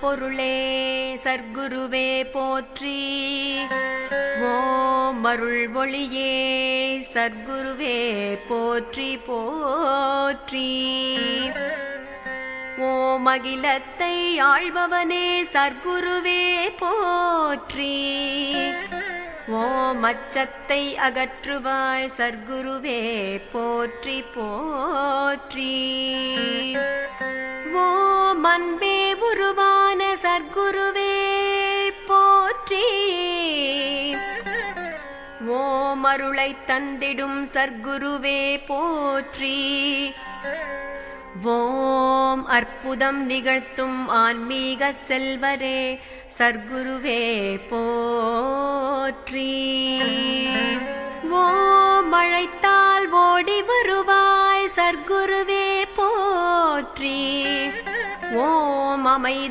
பொருளே சர்க்குருவே போற்றி. ஓம் அருள் ஒளியே சர்க்குருவே போற்றி போற்றி. ஓம் அகிலத்தை ஆள்பவனே சர்க்குருவே போற்றி. ஓம் அச்சத்தை அகற்றுவாய் சர்க்குருவே போற்றி போற்றி. ஓம் அன்பே உருவான சர்க்குருவே போற்றி. ஓம் அருளை தந்திடும் சர்க்குருவே போற்றி. ஓம் அற்புதம் நிகழ்த்தும் ஆன்மீக செல்வரே சர்க்குருவே போற்றி. ஓம் அழைத்தால் ஓடி வருவாய் சர்க்குருவே போற்றி. ஓம் அமைதி